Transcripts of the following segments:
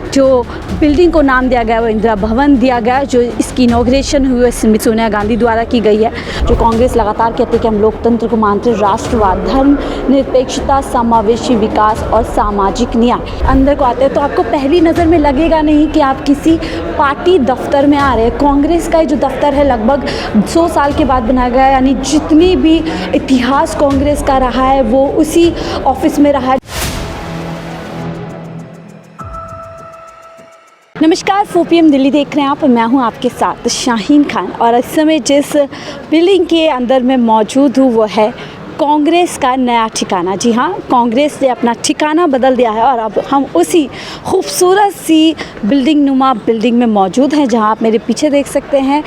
जो बिल्डिंग को नाम दिया गया वो इंदिरा भवन दिया गया, जो इसकी इनॉग्रेशन हुई है श्रीमती सोनिया गांधी द्वारा की गई है। जो कांग्रेस लगातार कहते हैं कि हम लोकतंत्र को मानते हैं, राष्ट्रवाद, धर्म निरपेक्षता, समावेशी विकास और सामाजिक न्याय। अंदर को आते हैं तो आपको पहली नज़र में लगेगा नहीं कि आप किसी पार्टी दफ्तर में आ रहे हैं। कांग्रेस का जो दफ्तर है लगभग 100 साल के बाद बनाया गया है, यानी जितनी भी इतिहास कांग्रेस का रहा है वो उसी ऑफिस में रहा है। नमस्कार, 4 PM दिल्ली देख रहे हैं आप, मैं हूं आपके साथ शाहीन खान। और इस समय जिस बिल्डिंग के अंदर मैं मौजूद हूं वो है कांग्रेस का नया ठिकाना। जी हाँ, कांग्रेस ने अपना ठिकाना बदल दिया है और अब हम उसी खूबसूरत सी बिल्डिंग में मौजूद हैं, जहां आप मेरे पीछे देख सकते हैं।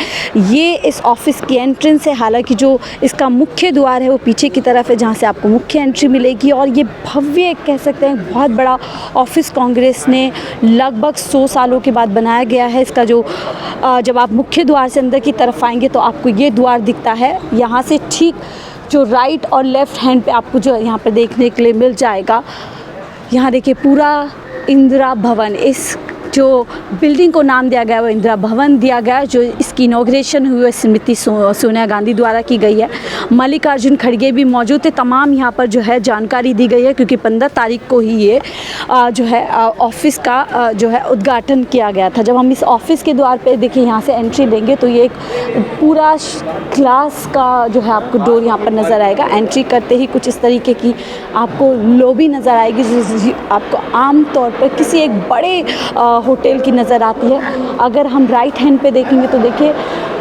ये इस ऑफिस की एंट्रेंस है। हालांकि जो इसका मुख्य द्वार है वो पीछे की तरफ है, जहां से आपको मुख्य एंट्री मिलेगी। और ये भव्य कह सकते हैं बहुत बड़ा ऑफिस कांग्रेस ने लगभग 100 सालों के बाद बनाया गया है। इसका जो जब आप मुख्य द्वार से अंदर की तरफ आएंगे तो आपको ये द्वार दिखता है। यहाँ से ठीक जो राइट और लेफ़्ट हैंड पे आपको जो यहाँ पर देखने के लिए मिल जाएगा, यहाँ देखिए पूरा इंदिरा भवन, इस जो बिल्डिंग को नाम दिया गया वो इंदिरा भवन दिया गया, जो इसकी इनॉग्रेशन हुई है श्रीमती सोनिया गांधी द्वारा की गई है। मल्लिकार्जुन खड़गे भी मौजूद थे। तमाम यहाँ पर जो है जानकारी दी गई है, क्योंकि 15 तारीख को ही ये जो है ऑफिस का जो है उद्घाटन किया गया था। जब हम इस ऑफिस के द्वार पे देखिए यहाँ से एंट्री लेंगे तो ये एक पूरा ग्लास का जो है आपको डोर यहाँ पर नज़र आएगा। एंट्री करते ही कुछ इस तरीके की आपको लॉबी नज़र आएगी, जो आपको आम तौर पर किसी एक बड़े होटल की नज़र आती है। अगर हम राइट हैंड पे देखेंगे तो देखिए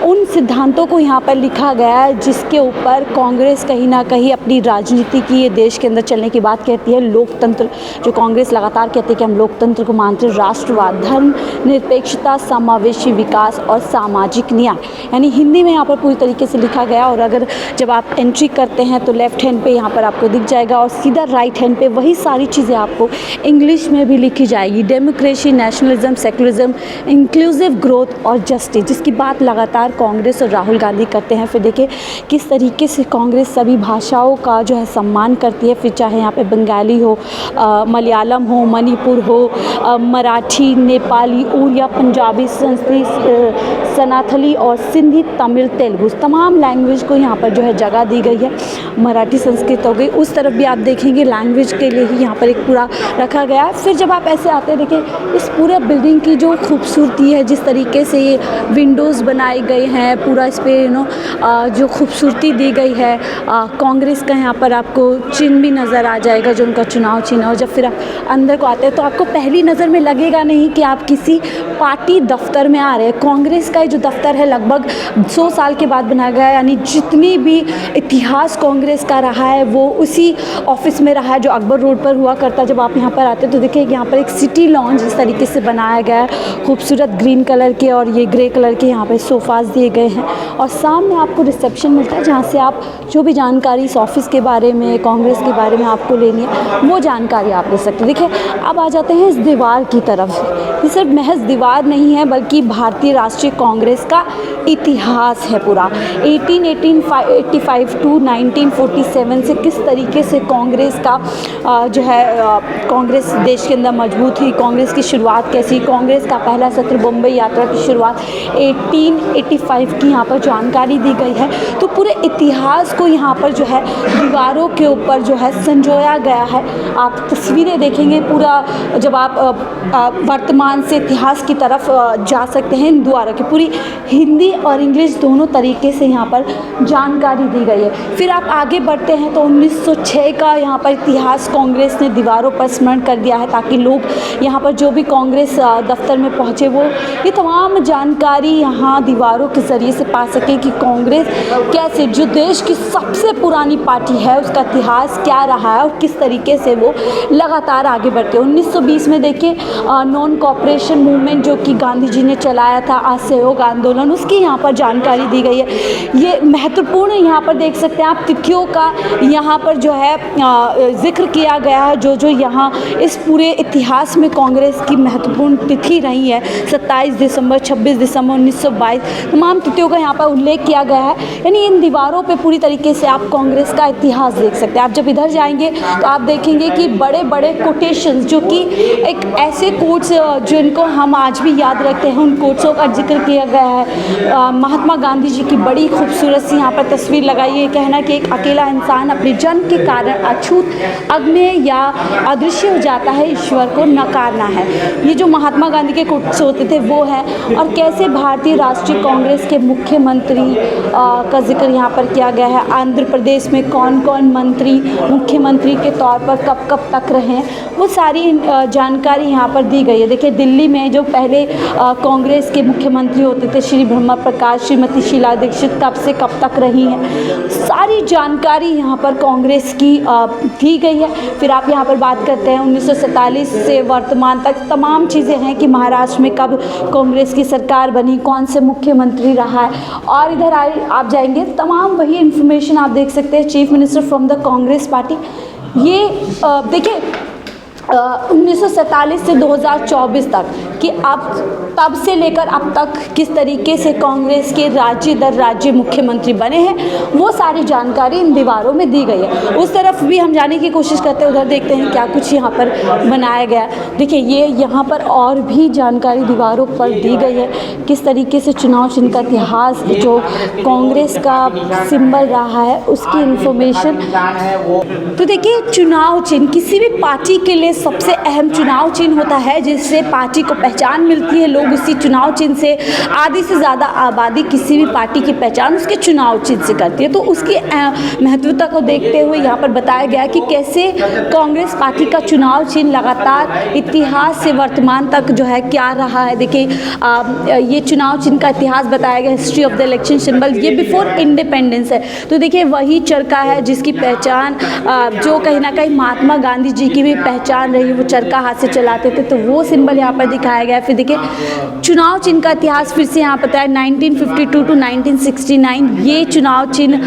उन सिद्धांतों को यहाँ पर लिखा गया है जिसके ऊपर कांग्रेस कहीं ना कहीं अपनी राजनीति की, ये देश के अंदर चलने की बात कहती है। लोकतंत्र, जो कांग्रेस लगातार कहती है कि हम लोकतंत्र को मानते हैं, राष्ट्रवाद, धर्म निरपेक्षता, समावेशी विकास और सामाजिक न्याय, यानी हिंदी में यहाँ पर पूरी तरीके से लिखा गया। और अगर जब आप एंट्री करते हैं तो लेफ्ट हैंड पे यहाँ पर आपको दिख जाएगा और सीधा राइट हैंड पे वही सारी चीज़ें आपको इंग्लिश में भी लिखी जाएगी। Democracy, nationalism, secularism, inclusive growth और जस्टिस, जिसकी बात लगातार कांग्रेस और राहुल गांधी करते हैं। फिर देखिए किस तरीके से कांग्रेस सभी भाषाओं का जो है सम्मान करती है, फिर चाहे यहाँ पे बंगाली हो, मलयालम हो, मणिपुर हो, मराठी, नेपाली, उड़िया, पंजाबी, संस्कृत, सनाथली और सिंधी, तमिल, तेलुगु, तमाम लैंग्वेज को यहाँ पर जो है जगह दी गई है। मराठी, संस्कृत हो गई, उस तरफ भी आप देखेंगे लैंग्वेज के लिए ही यहाँ पर एक पूरा रखा गया है। फिर जब आप ऐसे आते हैं देखिए इस पूरे बिल्डिंग की जो खूबसूरती है, जिस तरीके से ये विंडोज़ बनाए गए हैं, पूरा इस पर जो खूबसूरती दी गई है। कांग्रेस का यहाँ पर आपको चिन्ह भी नज़र आ जाएगा, जो उनका चुनाव चिन्ह। और जब फिर आप अंदर को आते हैं तो आपको पहली नज़र में लगेगा नहीं कि आप किसी पार्टी दफ्तर में आ रहे हैं। कांग्रेस का जो दफ्तर है लगभग 100 साल के बाद बनाया गया है, यानी जितनी भी इतिहास कांग्रेस का रहा है वो उसी ऑफिस में रहा है, जो अकबर रोड पर हुआ करता। जब आप यहाँ पर आते हैं तो देखिए यहाँ पर एक सिटी लॉन्ज इस तरीके से बनाया गया है, खूबसूरत ग्रीन कलर के और ये ग्रे कलर के यहाँ पर सोफ़ाज़ दिए गए हैं। और सामने आपको रिसेप्शन मिलता है, जहाँ से आप जो भी जानकारी इस ऑफिस के बारे में, कांग्रेस के बारे में आपको लेनी है वो जानकारी आप ले सकते हैं। देखिए अब आ जाते हैं इस दीवार की तरफ। ये सिर्फ महज दीवार नहीं है बल्कि भारतीय राष्ट्रीय कांग्रेस का इतिहास है पूरा। 1885 टू 1947 से किस तरीके से कांग्रेस का जो है कांग्रेस देश के अंदर मजबूत हुई, कांग्रेस की शुरुआत कैसी, कांग्रेस का पहला सत्र बम्बई यात्रा की शुरुआत 1885 की यहाँ पर जानकारी दी गई है। तो पूरे इतिहास को यहाँ पर जो है दीवारों के ऊपर जो है संजोया गया है। आप तस्वीरें देखेंगे पूरा, जब आप वर्तमान से इतिहास की तरफ जा सकते हैं, इन द्वारों की पूरी हिंदी और इंग्लिश दोनों तरीके से यहाँ पर जानकारी दी गई है। फिर आप आगे बढ़ते हैं तो 1906 का यहाँ पर इतिहास कांग्रेस ने दीवारों पर स्मरण कर दिया है, ताकि लोग यहाँ पर जो भी कांग्रेस दफ्तर में पहुँचे वो ये तमाम जानकारी यहाँ दीवारों के ज़रिए से पा सके कि कांग्रेस कैसे, जो देश की सबसे पुरानी पार्टी है, उसका इतिहास क्या रहा है और किस तरीके से वो लगातार आगे बढ़ते हैं। 1920 में देखिए नॉन कॉपरेशन मूवमेंट जो कि गांधी जी ने चलाया था, असहयोग असहयोग आंदोलन, उसकी यहाँ पर जानकारी दी गई है। ये महत्वपूर्ण यहाँ पर देख सकते हैं आप तिथियों का यहाँ पर जो है जिक्र किया गया है, जो यहाँ इस पूरे इतिहास में कांग्रेस की महत्वपूर्ण तिथि रही है। 27 दिसंबर, 26 दिसंबर 1922, तमाम तिथियों का यहाँ पर उल्लेख किया गया है। यानी इन दीवारों पे पूरी तरीके से आप कांग्रेस का इतिहास देख सकते हैं। आप जब इधर जाएंगे तो आप देखेंगे कि बड़े बड़े कोटेशंस, जो कि एक ऐसे कोट्स जिनको हम आज भी याद रखते हैं, उन कोट्सों का जिक्र किया गया है। महात्मा गांधी जी की बड़ी खूबसूरत सी यहाँ पर तस्वीर लगाई है। कहना कि एक अकेला इंसान अपने जन्म के कारण अछूत, अग्नेय या अदृश्य हो जाता है, ईश्वर को नकारना है। ये जो महात्मा गांधी के कोट्स होते थे वो है। और कैसे भारतीय राष्ट्रीय कांग्रेस के मुख्यमंत्री का जिक्र यहाँ पर किया गया है। आंध्र प्रदेश में कौन कौन मंत्री मुख्यमंत्री के तौर पर कब कब तक रहे हैं, वो सारी जानकारी यहाँ पर दी गई है। देखिए दिल्ली में जो पहले कांग्रेस के मुख्यमंत्री होते थे, श्री ब्रह्मा प्रकाश, श्रीमती शीला दीक्षित, कब से कब तक रही हैं, सारी जानकारी यहाँ पर कांग्रेस की दी गई है। फिर आप यहाँ पर बात करते हैं 1947 से वर्तमान तक तमाम चीज़ें हैं कि महाराष्ट्र में कब कांग्रेस की सरकार बनी, कौन से मुख्यमंत्री रहा है। और इधर आप जाएंगे तमाम वही इन्फॉर्मेशन आप देख सकते हैं। Chief minister from the Congress party, ये देखिए 1947 से 2024 तक कि अब तब से लेकर अब तक किस तरीके से कांग्रेस के राज्य दर राज्य मुख्यमंत्री बने हैं, वो सारी जानकारी इन दीवारों में दी गई है। उस तरफ भी हम जाने की कोशिश करते हैं, उधर देखते हैं क्या कुछ यहाँ पर बनाया गया है। देखिए ये यहाँ पर और भी जानकारी दीवारों पर दी गई है, किस तरीके से चुनाव चिन्ह का इतिहास, जो कांग्रेस का सिंबल रहा है, उसकी इन्फॉर्मेशन। तो देखिए चुनाव चिन्ह किसी भी पार्टी के लिए सबसे अहम चुनाव चिन्ह होता है, जिससे पार्टी को पहचान मिलती है। लोग उसी चुनाव चिन्ह से, आधी से ज़्यादा आबादी किसी भी पार्टी की पहचान उसके चुनाव चिन्ह से करती है। तो उसकी महत्वता को देखते हुए यहाँ पर बताया गया कि कैसे कांग्रेस पार्टी का चुनाव चिन्ह लगातार इतिहास से वर्तमान तक जो है क्या रहा है। देखिए ये चुनाव चिन्ह का इतिहास बताया गया, history of the election symbol, ये बिफोर इंडिपेंडेंस है। तो देखिए वही चरखा है जिसकी पहचान जो कहीं ना कहीं महात्मा गांधी जी की भी पहचान रही, वो चरखा हाथ से चलाते थे, तो वो सिंबल यहाँ पर दिखाया गया है। फिर देखिए चुनाव चिन्ह का इतिहास फिर से यहाँ पता है 1952 टू 1969 ये चुनाव चिन्ह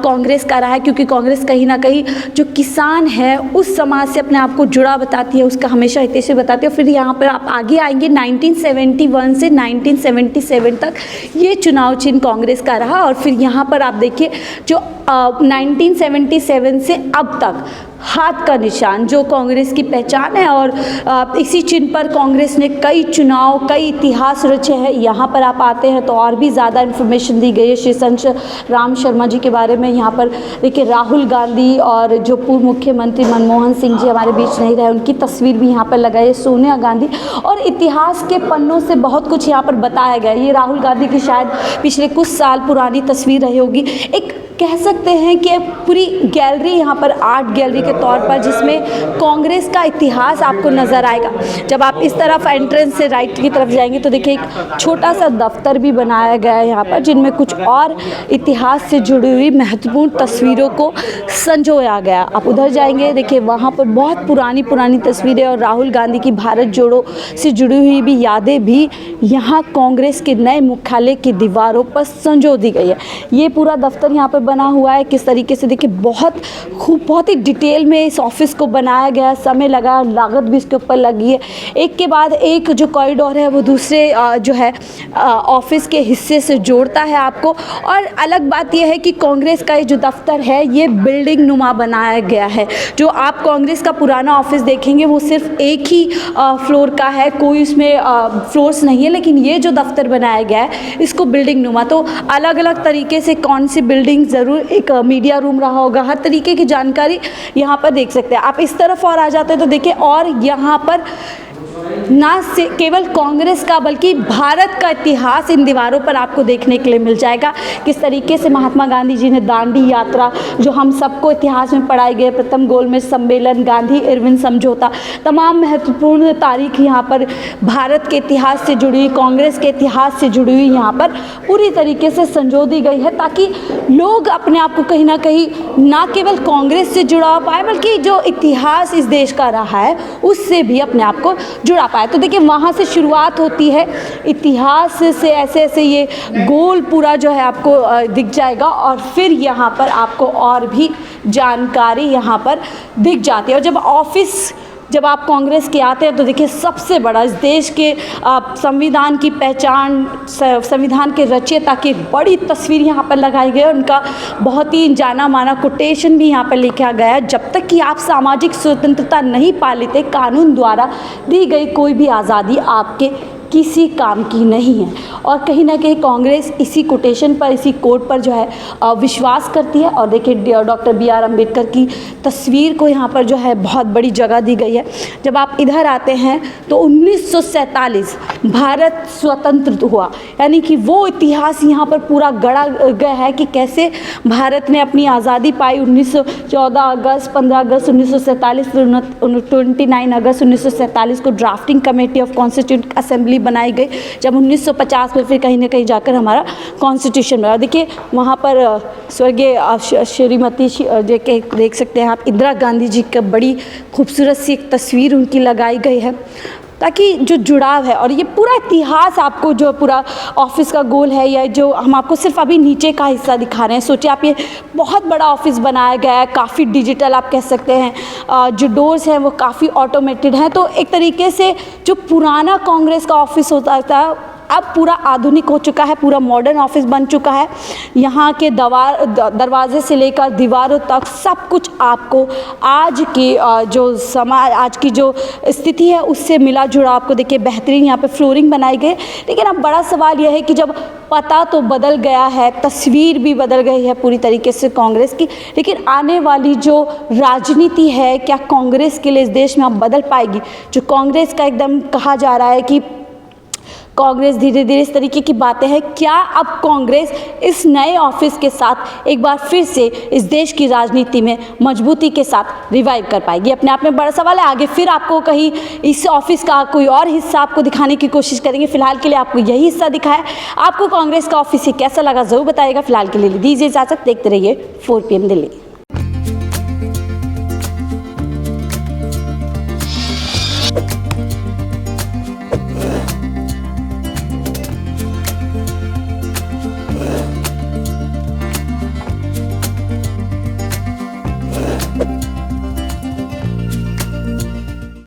कांग्रेस का रहा है, क्योंकि कांग्रेस कहीं ना कहीं जो किसान है उस समाज से अपने आप को जुड़ा बताती है, उसका हमेशा हितैषी बताती है। फिर यहाँ पर आप आगे आएंगे 1971 से 1977 तक ये चुनाव चिन्ह कांग्रेस का रहा। और फिर यहाँ पर आप देखिए जो 1977 से अब तक हाथ का निशान जो कांग्रेस की पहचान है, और इसी चिन्ह पर कांग्रेस ने कई चुनाव, कई इतिहास रचे हैं। यहाँ पर आप आते हैं तो और भी ज़्यादा इन्फॉर्मेशन दी गई है श्री संत राम शर्मा जी के बारे में। यहाँ पर देखिए राहुल गांधी और जो पूर्व मुख्यमंत्री मनमोहन सिंह जी हमारे बीच नहीं रहे, उनकी तस्वीर भी यहाँ पर लगाई है, सोनिया गांधी। और इतिहास के पन्नों से बहुत कुछ यहाँ पर बताया गया। ये राहुल गांधी की शायद पिछले कुछ साल पुरानी तस्वीर रही होगी। एक कह सकते हैं कि पूरी गैलरी यहाँ पर आर्ट गैलरी के तौर पर, जिसमें कांग्रेस का इतिहास आपको नज़र आएगा। जब आप इस तरफ एंट्रेंस से राइट की तरफ जाएंगे तो देखिए एक छोटा सा दफ्तर भी बनाया गया है यहाँ पर, जिनमें कुछ और इतिहास से जुड़ी हुई महत्वपूर्ण तस्वीरों को संजोया गया। आप उधर जाएंगे देखिए वहाँ पर बहुत पुरानी तस्वीरें और राहुल गांधी की भारत जोड़ो से जुड़ी हुई भी यादें भी यहाँ कांग्रेस के नए मुख्यालय की दीवारों पर संजो दी गई है। ये पूरा दफ्तर यहाँ पर बना हुआ है, किस तरीके से देखिए बहुत ही डिटेल में इस ऑफिस को बनाया गया, समय लगा, लागत भी इसके ऊपर लगी है। एक के बाद एक जो कॉरिडोर है वो दूसरे जो है ऑफिस के हिस्से से जोड़ता है आपको। और अलग बात यह है कि कांग्रेस का ये जो दफ्तर है ये बिल्डिंग नुमा बनाया गया है। जो आप कांग्रेस का पुराना ऑफिस देखेंगे वो सिर्फ एक ही फ्लोर का है, कोई उसमें फ्लोर्स नहीं है, लेकिन ये जो दफ्तर बनाया गया है इसको बिल्डिंग नुमा। तो अलग अलग तरीके से कौन सी बिल्डिंग, ज़रूर एक मीडिया रूम रहा होगा, हर तरीके की जानकारी यहाँ पर देख सकते हैं। आप इस तरफ और आ जाते हैं तो देखिए और यहाँ पर ना से केवल कांग्रेस का बल्कि भारत का इतिहास इन दीवारों पर आपको देखने के लिए मिल जाएगा। किस तरीके से महात्मा गांधी जी ने दांडी यात्रा, जो हम सबको इतिहास में पढ़ाई गई, प्रथम गोलमेज सम्मेलन, गांधी इरविन समझौता, तमाम महत्वपूर्ण तारीख यहाँ पर भारत के इतिहास से जुड़ी हुई, कांग्रेस के इतिहास से जुड़ी हुई यहाँ पर पूरी तरीके से संजो दी गई है, ताकि लोग अपने आप को कहीं ना कहीं ना केवल कांग्रेस से जुड़ा पाए बल्कि जो इतिहास इस देश का रहा है उससे भी अपने आप को जुड़ा जुड़ा पाया। तो देखिए वहाँ से शुरुआत होती है, इतिहास से ऐसे ऐसे ये गोल पूरा जो है आपको दिख जाएगा और फिर यहाँ पर आपको और भी जानकारी यहाँ पर दिख जाती है। और जब आप कांग्रेस के आते हैं तो देखिए सबसे बड़ा इस देश के संविधान की पहचान, संविधान के रचयिता की बड़ी तस्वीर यहाँ पर लगाई गई है। उनका बहुत ही जाना माना कोटेशन भी यहाँ पर लिखा गया है, जब तक कि आप सामाजिक स्वतंत्रता नहीं पा लेते, कानून द्वारा दी गई कोई भी आज़ादी आपके किसी काम की नहीं है। और कहीं ना कहीं कांग्रेस इसी कोटेशन पर, इसी कोट पर जो है विश्वास करती है। और देखिए डॉक्टर बी.आर. अम्बेडकर की तस्वीर को यहाँ पर जो है बहुत बड़ी जगह दी गई है। जब आप इधर आते हैं तो 1947 भारत स्वतंत्र हुआ, यानी कि वो इतिहास यहाँ पर पूरा गढ़ा गया है कि कैसे भारत ने अपनी आज़ादी पाई। 14 अगस्त, 15 अगस्त 1947, 29 अगस्त 1947 को drafting committee of constituent assembly बनाई गई, जब 1950 में फिर कहीं ना कहीं जाकर हमारा कॉन्स्टिट्यूशन बना। देखिए वहाँ पर स्वर्गीय श्रीमती देख सकते हैं आप, इंदिरा गांधी जी का बड़ी खूबसूरत सी एक तस्वीर उनकी लगाई गई है, ताकि जो जुड़ाव है। और ये पूरा इतिहास आपको जो पूरा ऑफिस का गोल है, या जो हम आपको सिर्फ अभी नीचे का हिस्सा दिखा रहे हैं। सोचिए आप, ये बहुत बड़ा ऑफिस बनाया गया है, काफ़ी डिजिटल आप कह सकते हैं, जो डोर्स हैं वो काफ़ी ऑटोमेटेड हैं। तो एक तरीके से जो पुराना कांग्रेस का ऑफिस होता था अब पूरा आधुनिक हो चुका है, पूरा मॉडर्न ऑफिस बन चुका है। यहाँ के दरवाजे से लेकर दीवारों तक सब कुछ आपको आज की आज की जो स्थिति है उससे मिला जुड़ा आपको देखिए बेहतरीन यहाँ पे फ्लोरिंग बनाई गई। लेकिन अब बड़ा सवाल यह है कि जब पता तो बदल गया है, तस्वीर भी बदल गई है पूरी तरीके से कांग्रेस की, लेकिन आने वाली जो राजनीति है क्या कांग्रेस के लिए इस देश में अब बदल पाएगी? जो कांग्रेस का एकदम कहा जा रहा है कि कांग्रेस धीरे धीरे इस तरीके की बातें हैं, क्या अब कांग्रेस इस नए ऑफिस के साथ एक बार फिर से इस देश की राजनीति में मजबूती के साथ रिवाइव कर पाएगी? अपने आप में बड़ा सवाल है। आगे फिर आपको कहीं इस ऑफिस का कोई और हिस्सा आपको दिखाने की कोशिश करेंगे। फिलहाल के लिए आपको यही हिस्सा दिखाया। आपको कांग्रेस का ऑफिस कैसा लगा ज़रूर बताइएगा। फिलहाल के लिए दीजिए इजाज़त, देखते रहिए 4 PM दिल्ली।